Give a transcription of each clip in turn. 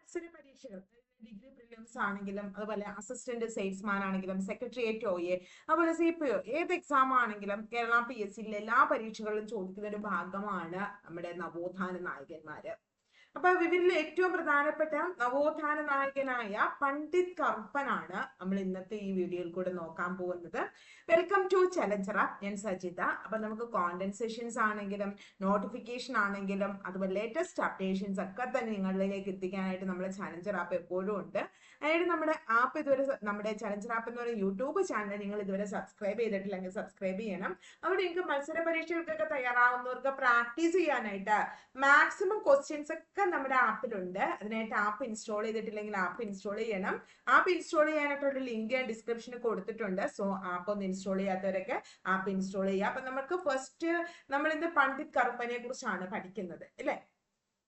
മത്സര പരീക്ഷകൾ degree prelims ആണെങ്കിലും അതുപോലെ അസിസ്റ്റന്റ് സെയിൽസ്മാൻ ആണെങ്കിലും സെക്രട്ടേറിയറ്റ് OA അതുപോലെ CPO ഏത് എക്സാം ആണെങ്കിലും കേരള PSCയിലെ എല്ലാ പരീക്ഷകളിലും ചോദിക്കുന്ന ഒരു ഭാഗമാണ് നമ്മുടെ നവോത്ഥാന നായകന്മാര്. അപ്പൊ ഇവരിൽ ഏറ്റവും പ്രധാനപ്പെട്ട നവോത്ഥാന നായകനായ പണ്ഡിറ്റ് കറുപ്പനാണ് നമ്മൾ ഇന്നത്തെ ഈ വീഡിയോയിൽ കൂടെ നോക്കാൻ പോകുന്നത്. Welcome to challenger app. ഞാൻ സജിത. അപ്പൊ നമുക്ക് കോണ്ടന്റ് സെഷൻസ് ആണെങ്കിലും നോട്ടിഫിക്കേഷൻ ആണെങ്കിലും അതുപോലെ ലേറ്റസ്റ്റ് അപ്ഡേഷൻസ് ഒക്കെ തന്നെ നിങ്ങളിലേക്ക് എത്തിക്കാനായിട്ട് നമ്മുടെ ചലഞ്ചർ ആപ്പ് എപ്പോഴും ഉണ്ട്. അതായത് നമ്മുടെ ആപ്പ് ഇതുവരെ നമ്മുടെ ചലഞ്ചർ ആപ്പ് എന്ന് പറയുന്ന യൂട്യൂബ് ചാനൽ നിങ്ങൾ ഇതുവരെ സബ്സ്ക്രൈബ് ചെയ്തിട്ടില്ലെങ്കിൽ സബ്സ്ക്രൈബ് ചെയ്യണം. അവിടെ നിങ്ങൾക്ക് മത്സര പരീക്ഷകൾക്കൊക്കെ തയ്യാറാവുന്നവർക്ക് പ്രാക്ടീസ് ചെയ്യാനായിട്ട് മാക്സിമം ക്വസ്റ്റ്യൻസ് ഒക്കെ നമ്മുടെ ആപ്പിലുണ്ട്. അതിനായിട്ട് ആപ്പ് ഇൻസ്റ്റാൾ ചെയ്തിട്ടില്ലെങ്കിൽ ആപ്പ് ഇൻസ്റ്റാൾ ചെയ്യണം. ആപ്പ് ഇൻസ്റ്റാൾ ചെയ്യാനായിട്ടുള്ള ലിങ്ക് ഞാൻ ഡിസ്ക്രിപ്ഷനിൽ കൊടുത്തിട്ടുണ്ട്. സോ ആപ്പ് ഒന്ന് ഇൻസ്റ്റാൾ ചെയ്യാത്തവരൊക്കെ ആപ്പ് ഇൻസ്റ്റാൾ ചെയ്യുക. അപ്പൊ നമുക്ക് ഫസ്റ്റ് നമ്മൾ ഇന്ന് പണ്ഡിറ്റ് കറുപ്പനെ കുറിച്ചാണ് പഠിക്കുന്നത് അല്ലെ.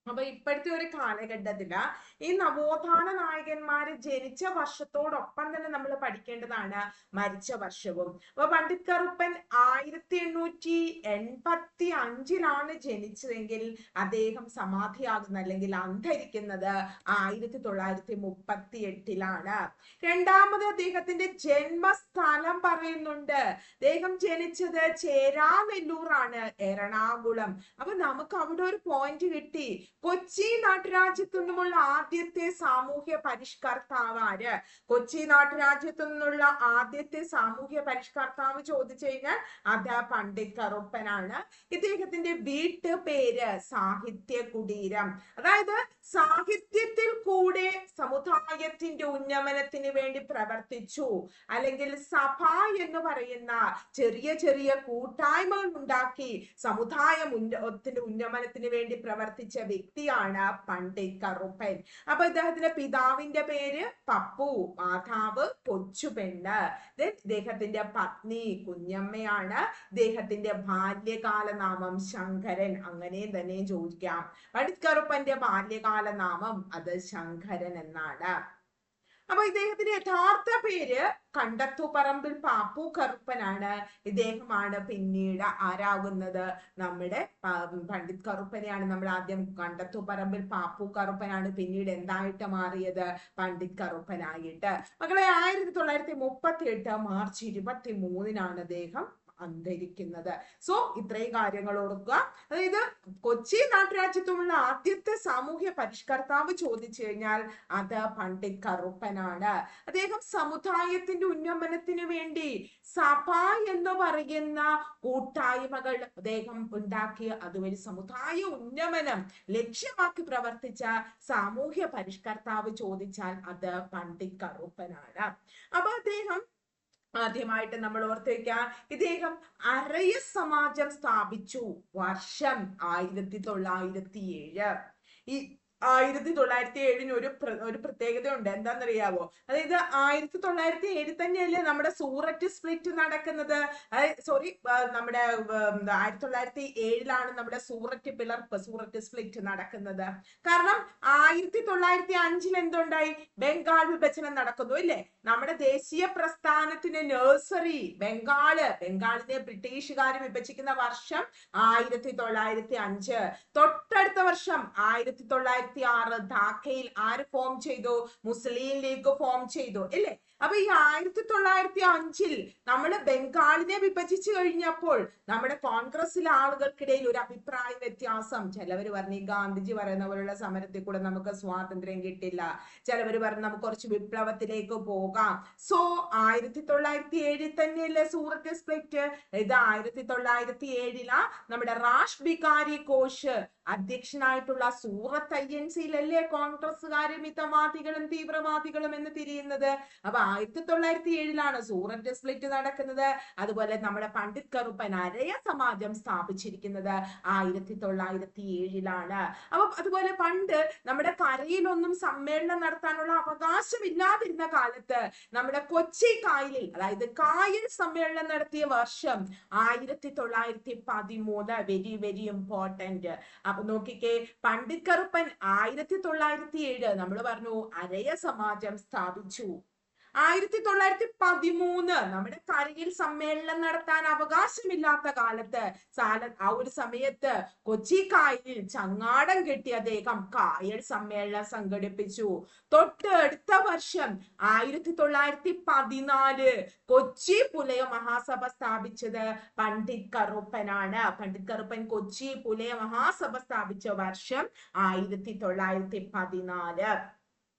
അപ്പൊ ഇപ്പോഴത്തെ ഒരു കാലഘട്ടത്തില് ഈ നവോത്ഥാന നായകന്മാര് ജനിച്ച വർഷത്തോടൊപ്പം തന്നെ നമ്മൾ പഠിക്കേണ്ടതാണ് മരിച്ച വർഷവും. അപ്പൊ പണ്ഡിറ്റ് കറുപ്പൻ 1885 ജനിച്ചതെങ്കിൽ അദ്ദേഹം സമാധിയാകുന്ന അല്ലെങ്കിൽ അന്തരിക്കുന്നത് 1938. രണ്ടാമത് അദ്ദേഹത്തിന്റെ ജന്മസ്ഥലം പറയുന്നുണ്ട്. അദ്ദേഹം ജനിച്ചത് ചേരാനെല്ലൂറാണ്, എറണാകുളം. അപ്പൊ നമുക്ക് അവിടെ ഒരു പോയിന്റ് കിട്ടി. കൊച്ചി നാട്ടുരാജ്യത്തു നിന്നുമുള്ള ആദ്യത്തെ സാമൂഹ്യ പരിഷ്കർത്താവ് ആര്? കൊച്ചി നാട്ടുരാജ്യത്തു നിന്നുള്ള ആദ്യത്തെ സാമൂഹ്യ പരിഷ്കർത്താവ് ചോദിച്ചു കഴിഞ്ഞാൽ അത് പണ്ഡിറ്റ് കറുപ്പനാണ്. ഇദ്ദേഹത്തിന്റെ വീട്ടു പേര് സാഹിത്യ കുടീരം. അതായത് സാഹിത്യത്തിൽ കൂടെ സമുദായത്തിന്റെ ഉന്നമനത്തിന് വേണ്ടി പ്രവർത്തിച്ചു. അല്ലെങ്കിൽ സഭ എന്ന് പറയുന്ന ചെറിയ ചെറിയ കൂട്ടായ്മകൾ ഉണ്ടാക്കി സമുദായത്തിന്റെ ഉന്നമനത്തിന് വേണ്ടി പ്രവർത്തിച്ച വ്യക്തിയാണ് പണ്ഡിറ്റ് കറുപ്പൻ. അപ്പൊ ഇദ്ദേഹത്തിന്റെ പിതാവിന്റെ പേര് പപ്പു, മാതാവ് കൊച്ചുപെണ്ണ്. ഇദ്ദേഹത്തിന്റെ പത്നി കുഞ്ഞമ്മയാണ്. ഇദ്ദേഹത്തിന്റെ ബാല്യകാല നാമം ശങ്കരൻ. അങ്ങനെ തന്നെ ചോദിക്കാം. പണ്ഡിറ്റ് കറുപ്പന്റെ ബാല്യകാല നാമം അത് ശങ്കരൻ എന്നാണ്. അപ്പൊ ഇദ്ദേഹത്തിന്റെ യഥാർത്ഥ പേര് കണ്ടത്തുപറമ്പിൽ പാപ്പു കറുപ്പനാണ്. ഇദ്ദേഹമാണ് പിന്നീട് ആരാകുന്നത്? നമ്മുടെ പണ്ഡിറ്റ് കറുപ്പനെയാണ് നമ്മൾ ആദ്യം കണ്ടത്തുപറമ്പിൽ പാപ്പു കറുപ്പനാണ് പിന്നീട് എന്തായിട്ട് മാറിയത്? പണ്ഡിറ്റ് കറുപ്പനായിട്ട്. മക്കളെ 1938 മാർച്ച് 23 അദ്ദേഹം അന്തരിക്കുന്നത്. സോ ഇത്രയും കാര്യങ്ങൾ ഓർക്കുക. അതായത് കൊച്ചി നാട്ടുരാജ്യത്തുമുള്ള ആദ്യത്തെ സാമൂഹ്യ പരിഷ്കർത്താവ് ചോദിച്ചു കഴിഞ്ഞാൽ അത് പണ്ഡിറ്റ് കറുപ്പനാണ്. അദ്ദേഹം സമുദായത്തിന്റെ ഉന്നമനത്തിന് വേണ്ടി സഭ എന്ന് പറയുന്ന കൂട്ടായ്മകൾ അദ്ദേഹം ഉണ്ടാക്കി അതുവഴി സമുദായ ഉന്നമനം ലക്ഷ്യമാക്കി പ്രവർത്തിച്ച സാമൂഹ്യ പരിഷ്കർത്താവ് ചോദിച്ചാൽ അത് പണ്ഡിറ്റ് കറുപ്പനാണ്. അപ്പൊ അദ്ദേഹം ആദ്യമായിട്ട് നമ്മൾ ഓർത്ത് വെക്കാം, ഇദ്ദേഹം അരയ സമാജം സ്ഥാപിച്ചു. വർഷം 1907. ഈ 1907 ഒരു പ്രത്യേകത ഉണ്ട്. എന്താണെന്നറിയാവോ? അതായത് 1907 തന്നെയല്ലേ നമ്മുടെ സൂററ്റ് സ്പ്ലിറ്റ് നടക്കുന്നത്. സോറി, നമ്മുടെ 1907 നമ്മുടെ സൂററ്റ് പിളർപ്പ്, സൂററ്റ് സ്പ്ലിറ്റ് നടക്കുന്നത്. കാരണം 1905 എന്തുണ്ടായി? ബംഗാൾ വിഭജനം നടക്കുന്നു അല്ലേ. നമ്മുടെ ദേശീയ പ്രസ്ഥാനത്തിന് നഴ്സറി ബംഗാളിനെ ബ്രിട്ടീഷുകാർ വിഭജിക്കുന്ന വർഷം 1905. തൊട്ടടുത്ത വർഷം 1906 ധാക്കയിൽ ആര് ഫോം ചെയ്തു? മുസ്ലിം ലീഗ് ഫോം ചെയ്തു അല്ലേ. അപ്പൊ ഈ 1905 നമ്മള് ബംഗാളിനെ വിഭജിച്ചു കഴിഞ്ഞപ്പോൾ നമ്മുടെ കോൺഗ്രസിലെ ആളുകൾക്കിടയിൽ ഒരു അഭിപ്രായ വ്യത്യാസം. ചിലവർ പറഞ്ഞു ഗാന്ധിജി പറയുന്ന പോലുള്ള സമരത്തിൽ കൂടെ നമുക്ക് സ്വാതന്ത്ര്യം കിട്ടില്ല. ചിലവർ പറഞ്ഞു നമുക്ക് കുറച്ച് വിപ്ലവത്തിലേക്ക് പോകാം. സോ 1907 തന്നെയല്ലേ സൂററ്റ് സ്പ്ലിറ്റ്. ഇത് 1907 നമ്മുടെ റാഷ് ബികാരി ഘോഷ് അധ്യക്ഷനായിട്ടുള്ള സൂറത്ത് INC-യിലല്ലേ കോൺഗ്രസ്സുകാരും മിതവാദികളും തീവ്രവാദികളും എന്ന് തിരിയുന്നത്. അപ്പൊ 1907 സൂററ്റ് സ്പ്ലിറ്റ് നടക്കുന്നത്. അതുപോലെ നമ്മുടെ പണ്ഡിറ്റ് കറുപ്പൻ അരയ സമാജം സ്ഥാപിച്ചിരിക്കുന്നത് 1907. അപ്പൊ അതുപോലെ പണ്ട് നമ്മുടെ കരയിലൊന്നും സമ്മേളനം നടത്താനുള്ള അവകാശമില്ലാതിരുന്ന കാലത്ത് നമ്മുടെ കൊച്ചി കായലിൽ, അതായത് കായൽ സമ്മേളനം നടത്തിയ വർഷം 1913. Very very important. അപ്പൊ നോക്കിക്കേ, പണ്ഡിറ്റ് കറുപ്പൻ 1907 നമ്മൾ പറഞ്ഞു അരയ സമാജം സ്ഥാപിച്ചു. 1913 നമ്മുടെ കരിയിൽ സമ്മേളനം നടത്താൻ അവകാശമില്ലാത്ത കാലത്ത് ആ ഒരു സമയത്ത് കൊച്ചി കായലിൽ ചങ്ങാടം കെട്ടി അദ്ദേഹം കായൽ സമ്മേളനം സംഘടിപ്പിച്ചു. തൊട്ട് അടുത്ത വർഷം 1914 കൊച്ചി പുലയ മഹാസഭ സ്ഥാപിച്ചത് പണ്ഡിറ്റ് കറുപ്പനാണ്. പണ്ഡിറ്റ് കറുപ്പൻ കൊച്ചി പുലയ മഹാസഭ സ്ഥാപിച്ച വർഷം 1914.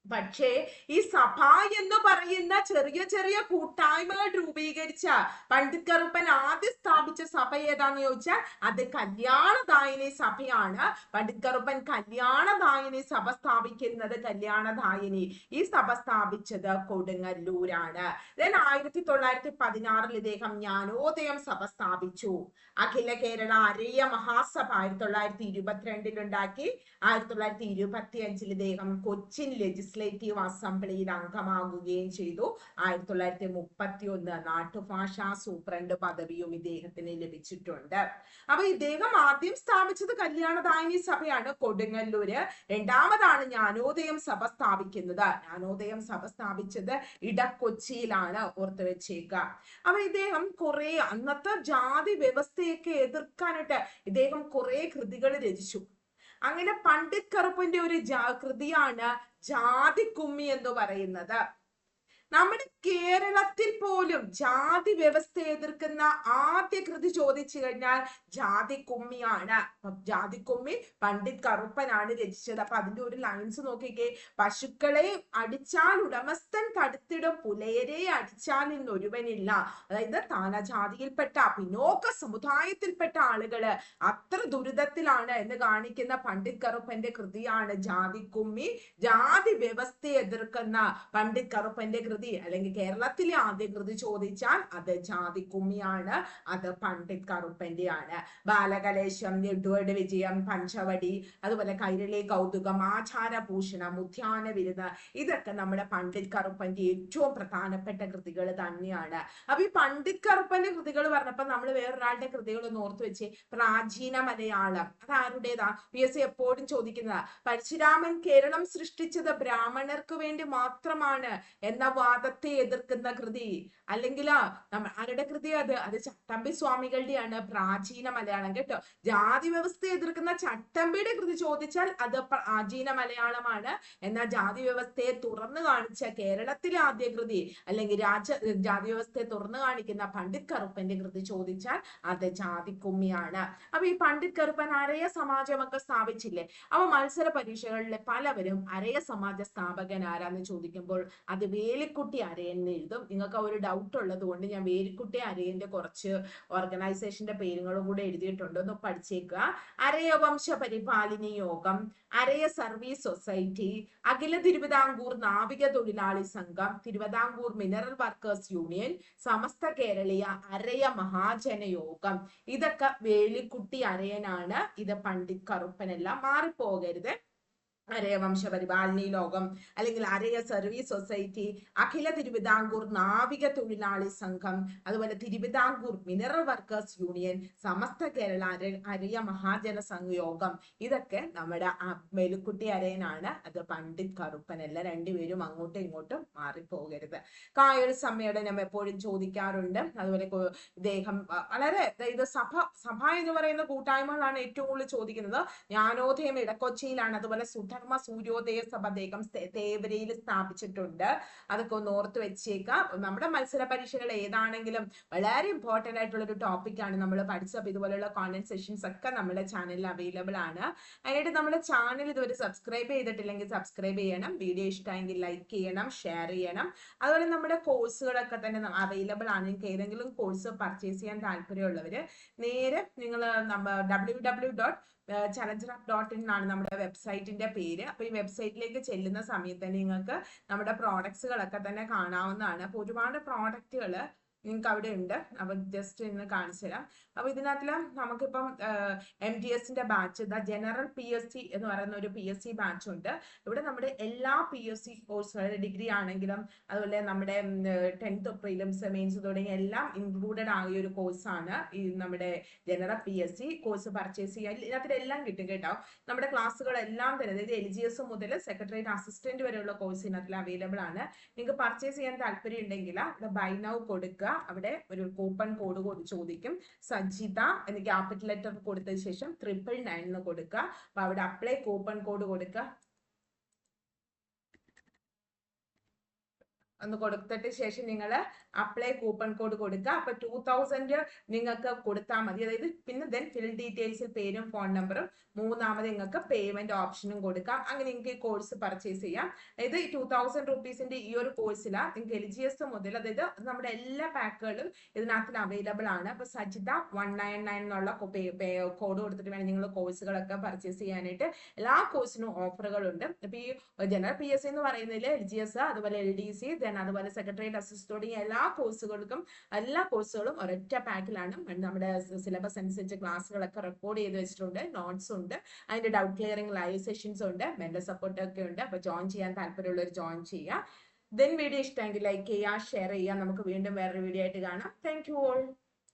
പക്ഷേ ഈ സഭ എന്ന് പറയുന്ന ചെറിയ ചെറിയ കൂട്ടായ്മകൾ രൂപീകരിച്ച പണ്ഡിറ്റ് കറുപ്പൻ ആദ്യം സ്ഥാപിച്ച സഭ ഏതാന്ന് ചോദിച്ചാൽ അത് കല്യാണദായിനി സഭയാണ്. പണ്ഡിറ്റ് കറുപ്പൻ കല്യാണദായിനി സഭ സ്ഥാപിക്കുന്നത് കല്യാണദായിനി ഈ സഭ സ്ഥാപിച്ചത് കൊടുങ്ങല്ലൂരാണ്. 1916 ഇദ്ദേഹം ജ്ഞാനോദയം സഭ സ്ഥാപിച്ചു. അഖില കേരള അരയ മഹാസഭ 1922 ഉണ്ടാക്കി. 1925 ഇദ്ദേഹം കൊച്ചിൻ ലെജിസ്ലേറ്റീവ് അസംബ്ലിയിൽ അംഗമാകുകയും ചെയ്തു. 1931 നാട്ടുഭാഷാ സൂപ്രണ്ട് പദവിയും ഇദ്ദേഹത്തിന് ലഭിച്ചിട്ടുണ്ട്. അപ്പൊ ഇദ്ദേഹം ആദ്യം സ്ഥാപിച്ചത് കല്യാണദായിനി സഭയാണ് കൊടുങ്ങല്ലൂര്. രണ്ടാമതാണ് ജ്ഞാനോദയം സഭ സ്ഥാപിക്കുന്നത്. ജ്ഞാനോദയം സഭ സ്ഥാപിച്ചത് ഇടക്കൊച്ചിയിലാണ്, ഓർത്തു വെച്ചേക്കുക. അപ്പൊ ഇദ്ദേഹം കുറെ അന്നത്തെ ജാതി വ്യവസ്ഥയൊക്കെ എതിർക്കാനായിട്ട് ഇദ്ദേഹം കുറെ കൃതികൾ രചിച്ചു. അങ്ങനെ പണ്ഡിറ്റ് കറുപ്പന്റെ ഒരു കൃതിയാണ് ജാതിക്കുമ്മി എന്ന് പറയുന്നത്. നമ്മുടെ കേരളത്തിൽ പോലും ജാതി വ്യവസ്ഥ എതിർക്കുന്ന ആദ്യ കൃതി ചോദിച്ചു കഴിഞ്ഞാൽ ജാതിക്കുമ്മിയാണ്. ജാതിക്കുമ്മി പണ്ഡിറ്റ് കറുപ്പനാണ് രചിച്ചത്. അപ്പൊ അതിന്റെ ഒരു ലൈൻസ് നോക്കിക്കേ. പശുക്കളെ അടിച്ചാൽ ഉടമസ്ഥൻ കടുത്തിടും, പുലയരെ അടിച്ചാൽ ഇന്നൊരുവനില്ല. അതായത് താനജാതിയിൽപ്പെട്ട പിന്നോക്ക സമുദായത്തിൽപ്പെട്ട ആളുകള് അത്ര ദുരിതത്തിലാണ് എന്ന് കാണിക്കുന്ന പണ്ഡിറ്റ് കറുപ്പന്റെ കൃതിയാണ് ജാതിക്കുമ്മി. ജാതി വ്യവസ്ഥയെ എതിർക്കുന്ന പണ്ഡിറ്റ് കറുപ്പന്റെ കൃതി അല്ലെങ്കിൽ കേരളത്തിലെ ആദ്യ കൃതി ചോദിച്ചാൽ അത് ജാതിക്കുമ്മിയാണ്. അത് പണ്ഡിറ്റ് കറുപ്പന്റെ ആണ്. ബാലകലേശം, എഡ്വേർഡ് വിജയം, പഞ്ചവടി, അതുപോലെ കൈരളി കൗതുകം, ആചാരഭൂഷണം, ഉദ്യാന വിരുന്ന്, ഇതൊക്കെ നമ്മുടെ പണ്ഡിറ്റ് കറുപ്പന്റെ ഏറ്റവും പ്രധാനപ്പെട്ട കൃതികൾ തന്നെയാണ്. അപ്പൊ ഈ പണ്ഡിറ്റ് കറുപ്പന്റെ കൃതികൾ പറഞ്ഞപ്പോ നമ്മൾ വേറൊരാളുടെ കൃതികൾ ഒന്ന് ഓർത്തു വെച്ച്. പ്രാചീന മലയാളം, അത് ആരുടേതാ? PSC എപ്പോഴും ചോദിക്കുന്നതാ. പരശുരാമൻ കേരളം സൃഷ്ടിച്ചത് ബ്രാഹ്മണർക്ക് വേണ്ടി മാത്രമാണ് എന്ന വാദത്തെ എതിർക്കുന്ന കൃതി. അല്ലെങ്കിൽ ആരുടെ കൃതി അത് ചട്ടമ്പി സ്വാമികളുടെയാണ് പ്രാചീന മലയാളം കേട്ടോ. ജാതി വ്യവസ്ഥയെ എതിർക്കുന്ന ചട്ടമ്പിയുടെ കൃതി ചോദിച്ചാൽ അത് പ്രാചീന മലയാളമാണ്. എന്നാൽ ജാതി വ്യവസ്ഥയെ തുറന്നു കാണിച്ച കേരളത്തിലെ ആദ്യ കൃതി അല്ലെങ്കിൽ ജാതി വ്യവസ്ഥയെ തുറന്നു കാണിക്കുന്ന പണ്ഡിറ്റ് കറുപ്പന്റെ കൃതി ചോദിച്ചാൽ അത് ജാതിക്കുമ്മിയാണ്. അപ്പൊ ഈ പണ്ഡിറ്റ് കറുപ്പൻ അരയ സമാജമൊക്കെ സ്ഥാപിച്ചില്ലേ. അപ്പൊ മത്സര പരീക്ഷകളിലെ പലവരും അരയ സമാജ സ്ഥാപകൻ ആരാന്ന് ചോദിക്കുമ്പോൾ അത് വേലിക്കുട്ടി അരയൻ എഴുതും. നിങ്ങൾക്ക് ഒരു ഡൗട്ട് ഉള്ളത് കൊണ്ട് ഞാൻ വേലിക്കുട്ടി അരയന്റെ കുറച്ച് ഓർഗനൈസേഷന്റെ പേരുകളും കൂടെ എഴുതിയിട്ടുണ്ട്, ഒന്ന് പഠിച്ചേക്കുക. അരയവംശ പരിപാലിനി യോഗം, അരയ സർവീസ് സൊസൈറ്റി, അഖില തിരുവിതാംകൂർ നാവിക തൊഴിലാളി സംഘം, തിരുവിതാംകൂർ മിനറൽ വർക്കേഴ്സ് യൂണിയൻ, സമസ്ത കേരളീയ അരയ മഹാജന യോഗം, ഇതൊക്കെ വേലിക്കുട്ടി അരയനാണ്. ഇത് പണ്ഡിറ്റ് കറുപ്പനല്ല, മാറിപ്പോകരുത്. അരയവംശ പരിപാലനി ലോകം അല്ലെങ്കിൽ അരയ സർവീസ് സൊസൈറ്റി, അഖില തിരുവിതാംകൂർ നാവിക തൊഴിലാളി സംഘം, അതുപോലെ Thiruvithamkoor mineral workers union, Samastha Kerala Araya Mahajana സംയോഗം, ഇതൊക്കെ നമ്മുടെ വേലുക്കുട്ടി അരയനാണ്. അത് പണ്ഡിറ്റ് കറുപ്പനല്ല. രണ്ടുപേരും അങ്ങോട്ടും ഇങ്ങോട്ടും മാറിപ്പോകരുത്. കായൽ സമ്മേളനം എപ്പോഴും ചോദിക്കാറുണ്ട്. അതുപോലെ ഇദ്ദേഹം വളരെ സഭ എന്ന് പറയുന്ന കൂട്ടായ്മകളാണ് ഏറ്റവും കൂടുതൽ ചോദിക്കുന്നത്. ജ്ഞാനോദയം ഇടക്കൊച്ചിയിലാണ്. അതുപോലെ സൂര്യോദയ സഭ അദ്ദേഹം തേവരയിൽ സ്ഥാപിച്ചിട്ടുണ്ട്. അതൊക്കെ ഒന്ന് ഓർത്ത് വെച്ചേക്കാം. നമ്മുടെ മത്സര പരീക്ഷകൾ ഏതാണെങ്കിലും വളരെ ഇമ്പോർട്ടന്റ് ആയിട്ടുള്ള ഒരു ടോപ്പിക്കാണ് നമ്മൾ പഠിച്ചപ്പോൾ. ഇതുപോലെയുള്ള കോണ്ടന്റ് സെഷൻസ് ഒക്കെ നമ്മുടെ ചാനലിൽ അവൈലബിൾ ആണ്. അതിനായിട്ട് നമ്മുടെ ചാനൽ ഇതുവരെ സബ്സ്ക്രൈബ് ചെയ്തിട്ടില്ലെങ്കിൽ സബ്സ്ക്രൈബ് ചെയ്യണം. വീഡിയോ ഇഷ്ടമെങ്കിൽ ലൈക്ക് ചെയ്യണം, ഷെയർ ചെയ്യണം. അതുപോലെ നമ്മുടെ കോഴ്സുകളൊക്കെ തന്നെ അവൈലബിൾ ആണ്. നിങ്ങൾക്ക് ഏതെങ്കിലും കോഴ്സ് പർച്ചേസ് ചെയ്യാൻ താല്പര്യമുള്ളവര് നേരെ നിങ്ങൾ www.challengerup.in എന്നാണ് നമ്മുടെ വെബ്സൈറ്റിന്റെ പേര്. അപ്പൊ ഈ വെബ്സൈറ്റിലേക്ക് ചെല്ലുന്ന സമയത്ത് തന്നെ നിങ്ങൾക്ക് നമ്മുടെ പ്രോഡക്ട്സുകളൊക്കെ തന്നെ കാണാവുന്നതാണ്. അപ്പൊ ഒരുപാട് പ്രോഡക്റ്റുകൾ നിങ്ങൾക്ക് അവിടെ ഉണ്ട്. അപ്പൊ ജസ്റ്റ് ഇന്ന് കാണിച്ചു തരാം. അപ്പൊ ഇതിനകത്തില് നമുക്കിപ്പം MTSന്റെ ബാച്ച്, ജനറൽ PSC എന്ന് പറയുന്ന ഒരു PSC ബാച്ച് ഉണ്ട്. ഇവിടെ നമ്മുടെ എല്ലാ PSC കോഴ്സുകളും, ഡിഗ്രി ആണെങ്കിലും അതുപോലെ നമ്മുടെ 10th പ്രിലിംസ്, മെയിൻസ് തുടങ്ങിയ എല്ലാം ഇൻക്ലൂഡഡ് ആയ ഒരു കോഴ്സാണ് ഈ നമ്മുടെ ജനറൽ PSC കോഴ്സ്. പർച്ചേസ് ചെയ്യാൻ ഇതിനകത്തെല്ലാം കിട്ടും കേട്ടോ. നമ്മുടെ ക്ലാസ്സുകളെല്ലാം തന്നെ, അതായത് LGS മുതൽ സെക്രട്ടേറിയറ്റ് അസിസ്റ്റന്റ് വരെയുള്ള കോഴ്സ് ഇതിനകത്തിൽ അവൈലബിൾ ആണ്. നിങ്ങൾക്ക് പർച്ചേസ് ചെയ്യാൻ താല്പര്യം ഉണ്ടെങ്കിൽ ബൈ നൗ കൊടുക്കുക. അവിടെ ഒരു കൂപ്പൺ കോഡ് ചോദിക്കും. സജിത എന്ന് ക്യാപിറ്റൽ ലെറ്റർ കൊടുത്തതിന് ശേഷം 999 എന്ന് കൊടുക്കുക. അപ്പൊ അവിടെ അപ്ലൈ കൂപ്പൺ കോഡ് കൊടുക്കുക. ഒന്ന് കൊടുത്തിട്ട് ശേഷം നിങ്ങൾ അപ്ലൈ കൂപ്പൺ കോഡ് കൊടുക്കുക. അപ്പൊ 2000 നിങ്ങൾക്ക് കൊടുത്താൽ മതി. അതായത് പിന്നെ ദെൻ ഫിൽ ഡീറ്റെയിൽസിൽ പേരും ഫോൺ നമ്പറും, മൂന്നാമത് നിങ്ങൾക്ക് പേയ്മെന്റ് ഓപ്ഷനും കൊടുക്കാം. അങ്ങനെ നിങ്ങൾക്ക് ഈ കോഴ്സ് പർച്ചേസ് ചെയ്യാം. അതായത് 2000 റുപ്പീസിന്റെ ഈ ഒരു കോഴ്സിലാണ് നിങ്ങൾക്ക് LGS മുതൽ, അതായത് നമ്മുടെ എല്ലാ പാക്കുകളും ഇതിനകത്ത് അവൈലബിൾ ആണ്. അപ്പൊ സജിത 199 എന്നുള്ള കോഡ് കൊടുത്തിട്ട് വേണം നിങ്ങൾ കോഴ്സുകളൊക്കെ പർച്ചേസ് ചെയ്യാനായിട്ട്. എല്ലാ കോഴ്സിനും ഓഫറുകളുണ്ട്. അപ്പൊ ഈ ജനറൽ PSC എന്ന് പറയുന്നതിൽ LGS, അതുപോലെ LDC, അതുപോലെ സെക്രട്ടേറിയറ്റ് അസിസ്റ്റ് തുടങ്ങിയ എല്ലാ കോഴ്സുകളും ഒരൊറ്റ പാക്കിലാണ്. നമ്മുടെ സിലബസ് അനുസരിച്ച് ക്ലാസ്സുകളൊക്കെ റെക്കോർഡ് ചെയ്ത് വെച്ചിട്ടുണ്ട്, നോട്ട്സ് ഉണ്ട്, അതിന്റെ ഡൗട്ട് ക്ലിയറിംഗ് ലൈവ് സെഷൻസ് ഉണ്ട്, മെന്റൽ സപ്പോർട്ട് ഒക്കെ ഉണ്ട്. അപ്പൊ ജോയിൻ ചെയ്യാൻ താല്പര്യമുള്ളവർ ജോയിൻ ചെയ്യുക. വീഡിയോ ഇഷ്ടമെങ്കിൽ ലൈക്ക് ചെയ്യുക, ഷെയർ ചെയ്യുക. നമുക്ക് വീണ്ടും വേറൊരു വീഡിയോ ആയിട്ട് കാണാം. Thank you all.